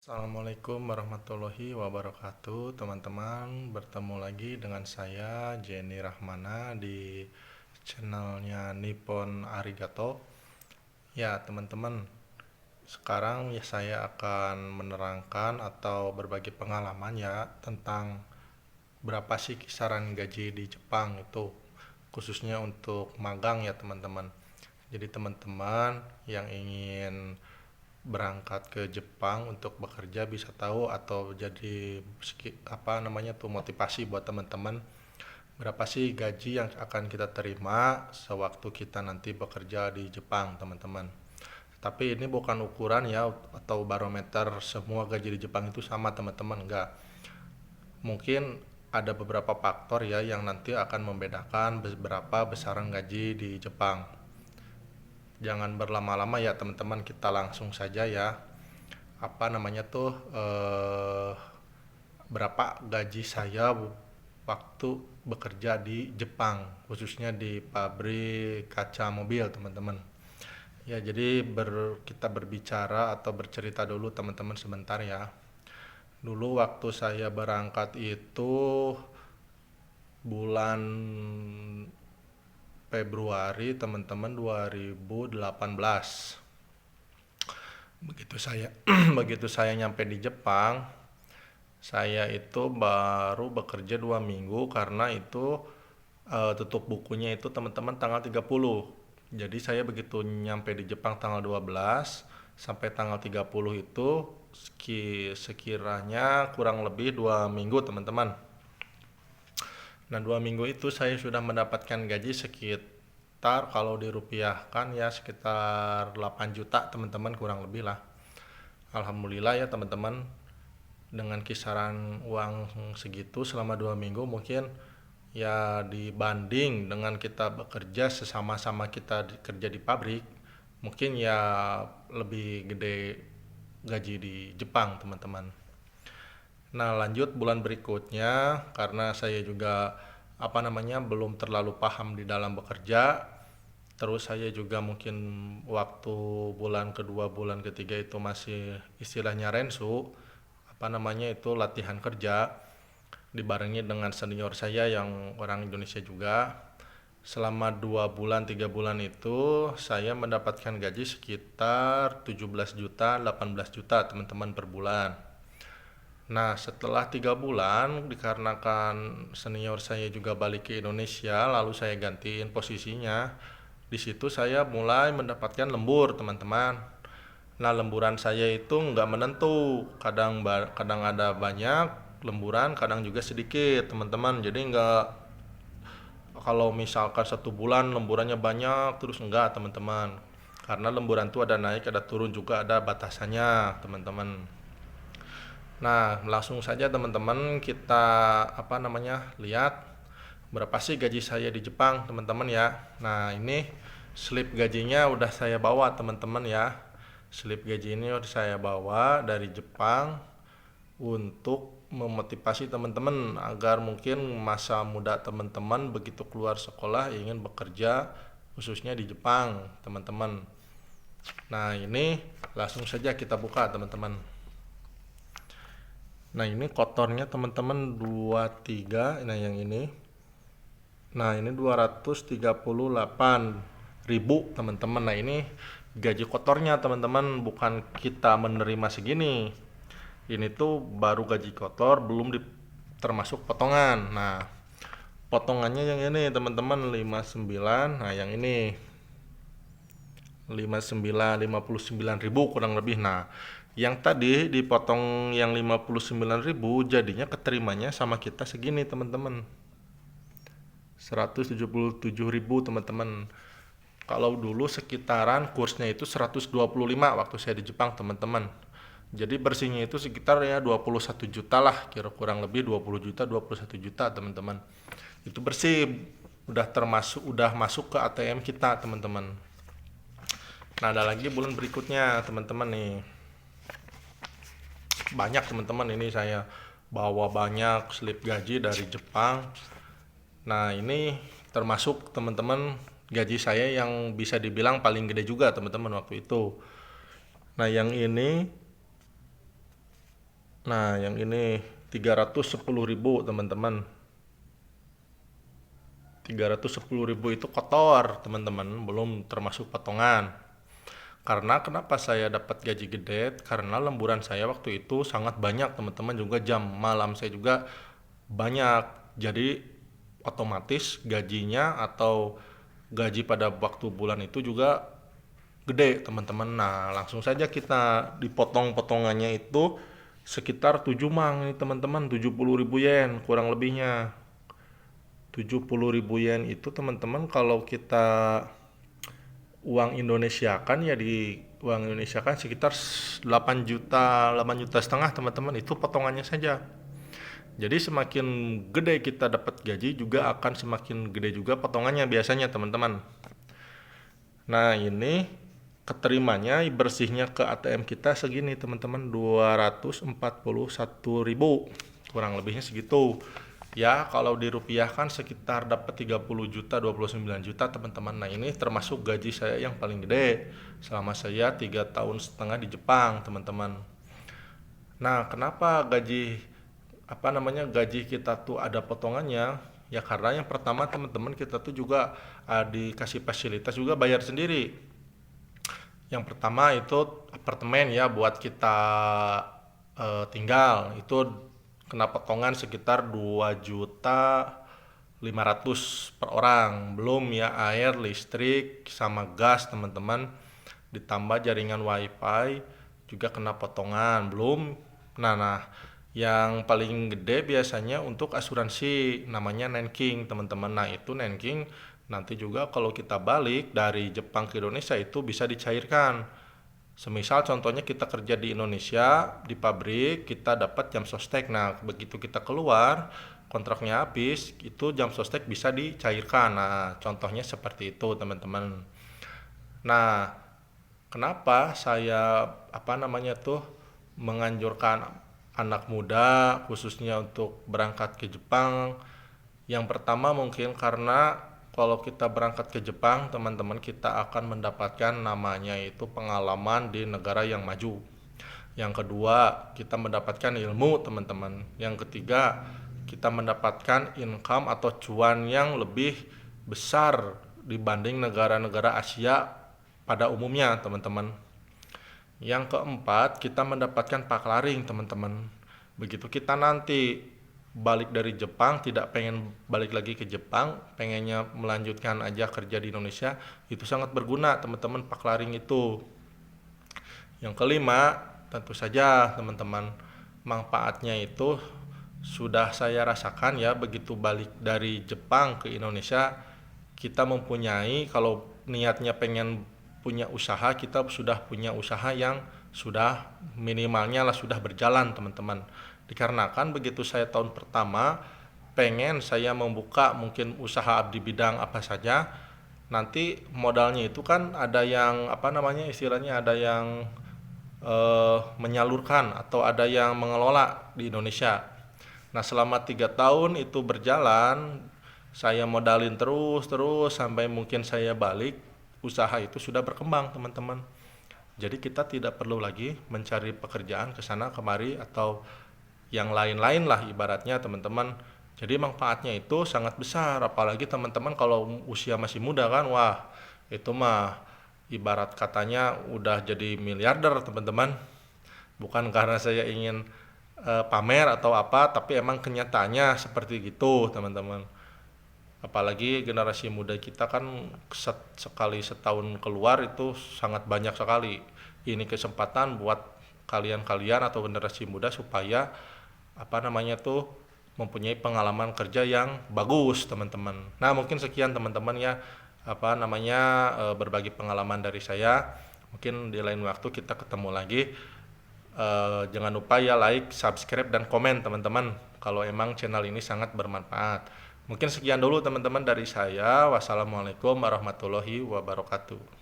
Assalamualaikum warahmatullahi wabarakatuh, teman-teman. Bertemu lagi dengan saya Jenny Rahmana di channelnya Nippon Arigato. Ya, teman-teman, sekarang ya saya akan menerangkan atau berbagi pengalaman ya tentang berapa sih kisaran gaji di Jepang itu, khususnya untuk magang ya, teman-teman. Jadi teman-teman yang ingin berangkat ke Jepang untuk bekerja bisa tahu atau jadi apa namanya tuh motivasi buat teman-teman berapa sih gaji yang akan kita terima sewaktu kita nanti bekerja di Jepang, teman-teman. Tapi ini bukan ukuran ya atau barometer semua gaji di Jepang itu sama, teman-teman. Enggak. Mungkin ada beberapa faktor ya yang nanti akan membedakan beberapa besaran gaji di Jepang. Jangan berlama-lama ya, teman-teman, kita langsung saja ya. Apa namanya tuh berapa gaji saya waktu bekerja di Jepang, khususnya di pabrik kaca mobil, teman-teman. Ya, jadi kita berbicara atau bercerita dulu, teman-teman, sebentar ya. Dulu waktu saya berangkat itu bulan Februari, teman-teman, 2018. Begitu saya begitu saya nyampe di Jepang, saya itu baru bekerja 2 minggu karena itu tutup bukunya itu, teman-teman, tanggal 30. Jadi saya begitu nyampe di Jepang tanggal 12 sampai tanggal 30 itu sekiranya kurang lebih 2 minggu, teman-teman. Nah, 2 minggu itu saya sudah mendapatkan gaji sekitar, kalau dirupiahkan ya, sekitar 8 juta, teman-teman, kurang lebih lah. Alhamdulillah ya, teman-teman, dengan kisaran uang segitu selama 2 minggu mungkin ya dibanding dengan kita bekerja sesama-sama kita kerja di pabrik, mungkin ya lebih gede gaji di Jepang, teman-teman. Nah, lanjut bulan berikutnya karena saya juga apa namanya belum terlalu paham di dalam bekerja. Terus saya juga mungkin waktu bulan kedua, bulan ketiga itu masih istilahnya rensu, apa namanya itu latihan kerja, dibarengi dengan senior saya yang orang Indonesia juga. Selama 2 bulan 3 bulan itu saya mendapatkan gaji sekitar 17 juta 18 juta, teman-teman, per bulan. Nah, setelah 3 bulan, dikarenakan senior saya juga balik ke Indonesia, lalu saya gantiin posisinya. Di situ saya mulai mendapatkan lembur, teman-teman. Nah, lemburan saya itu nggak menentu. Kadang ada banyak lemburan, kadang juga sedikit, teman-teman. Jadi nggak, kalau misalkan 1 bulan lemburannya banyak, terus enggak, teman-teman. Karena lemburan itu ada naik, ada turun juga, ada batasannya, teman-teman. Nah, langsung saja, teman-teman, kita apa namanya lihat berapa sih gaji saya di Jepang, teman-teman ya. Nah, ini slip gajinya udah saya bawa, teman-teman ya. Slip gaji ini udah saya bawa dari Jepang untuk memotivasi teman-teman agar mungkin masa muda teman-teman begitu keluar sekolah ingin bekerja khususnya di Jepang, teman-teman. Nah, ini langsung saja kita buka, teman-teman. Nah, ini kotornya, teman-teman, 23. Nah, yang ini. Nah, ini 238.000, teman-teman. Nah, ini gaji kotornya, teman-teman, bukan kita menerima segini. Ini tuh baru gaji kotor, belum termasuk potongan. Nah, potongannya yang ini, teman-teman, 59. Nah, yang ini 59 ribu kurang lebih. Nah, yang tadi dipotong yang 59.000 jadinya keterimanya sama kita segini, teman-teman. 177.000, teman-teman. Kalau dulu sekitaran kursnya itu 125 waktu saya di Jepang, teman-teman. Jadi bersihnya itu sekitar ya 21 juta lah, kira kurang lebih 20 juta, 21 juta, teman-teman. Itu bersih, udah masuk ke ATM kita, teman-teman. Nah, ada lagi bulan berikutnya, teman-teman nih. Banyak, teman-teman, ini saya bawa banyak slip gaji dari Jepang. Nah, ini termasuk, teman-teman, gaji saya yang bisa dibilang paling gede juga, teman-teman, waktu itu. Nah, yang ini Nah, yang ini 310.000 teman-teman. 310.000 itu kotor teman-teman, belum termasuk potongan. Karena kenapa saya dapat gaji gede? Karena lemburan saya waktu itu sangat banyak teman-teman, juga jam malam saya juga banyak. Jadi otomatis gajinya atau gaji pada waktu bulan itu juga gede teman-teman. Nah, langsung saja kita dipotong potongannya itu sekitar 7 mang ini teman-teman, 70.000 yen kurang lebihnya. 70.000 yen itu teman-teman kalau kita uang Indonesia kan ya, di uang Indonesia kan sekitar 8 juta, 8 juta setengah teman-teman, itu potongannya saja. Jadi semakin gede kita dapat gaji juga akan semakin gede juga potongannya biasanya teman-teman. Nah, ini keterimanya bersihnya ke ATM kita segini teman-teman, 241.000 kurang lebihnya segitu. Ya kalau dirupiahkan sekitar dapat 30 juta, 29 juta teman-teman. Nah, ini termasuk gaji saya yang paling gede selama saya 3 tahun setengah di Jepang teman-teman. Nah, kenapa gaji kita tuh ada potongannya? Ya karena yang pertama teman-teman, kita tuh juga dikasih fasilitas juga bayar sendiri. Yang pertama itu apartemen ya buat kita tinggal, itu kena potongan sekitar 2.500.000 per orang. Belum ya air, listrik, sama gas teman-teman. Ditambah jaringan wifi juga kena potongan. Belum. Nah, yang paling gede biasanya untuk asuransi namanya Nenking teman-teman. Nah, itu Nenking nanti juga kalau kita balik dari Jepang ke Indonesia itu bisa dicairkan. Semisal contohnya kita kerja di Indonesia di pabrik, kita dapat jam sostek. Nah, begitu kita keluar kontraknya habis, itu jam sostek bisa dicairkan. Nah, contohnya seperti itu teman-teman. Nah, kenapa saya menganjurkan anak muda khususnya untuk berangkat ke Jepang? Yang pertama mungkin karena kalau kita berangkat ke Jepang, teman-teman, kita akan mendapatkan namanya itu pengalaman di negara yang maju. Yang kedua, kita mendapatkan ilmu, teman-teman. Yang ketiga, kita mendapatkan income atau cuan yang lebih besar dibanding negara-negara Asia pada umumnya, teman-teman. Yang keempat, kita mendapatkan paklaring, teman-teman. Begitu kita nanti balik dari Jepang, tidak pengen balik lagi ke Jepang, pengennya melanjutkan aja kerja di Indonesia, itu sangat berguna, teman-teman, paklaring itu. Yang kelima, tentu saja, teman-teman, manfaatnya itu sudah saya rasakan ya, begitu balik dari Jepang ke Indonesia, kita mempunyai, kalau niatnya pengen punya usaha, kita sudah punya usaha yang sudah minimalnya lah sudah berjalan teman-teman. Dikarenakan begitu saya tahun pertama pengen saya membuka mungkin usaha di bidang apa saja, nanti modalnya itu kan ada yang istilahnya ada yang menyalurkan atau ada yang mengelola di Indonesia. Nah, selama 3 tahun itu berjalan, saya modalin terus sampai mungkin saya balik, usaha itu sudah berkembang teman-teman. Jadi kita tidak perlu lagi mencari pekerjaan ke sana kemari atau yang lain-lain lah ibaratnya teman-teman. Jadi manfaatnya itu sangat besar, apalagi teman-teman kalau usia masih muda kan, wah itu mah ibarat katanya udah jadi miliarder teman-teman. Bukan karena saya ingin pamer atau apa, tapi emang kenyataannya seperti gitu teman-teman. Apalagi generasi muda kita kan sekali setahun keluar itu sangat banyak sekali. Ini kesempatan buat kalian-kalian atau generasi muda supaya mempunyai pengalaman kerja yang bagus teman-teman. Nah, mungkin sekian teman-teman ya berbagi pengalaman dari saya. Mungkin di lain waktu kita ketemu lagi. Jangan lupa ya like, subscribe, dan komen teman-teman kalau emang channel ini sangat bermanfaat. Mungkin sekian dulu teman-teman dari saya. Wassalamualaikum warahmatullahi wabarakatuh.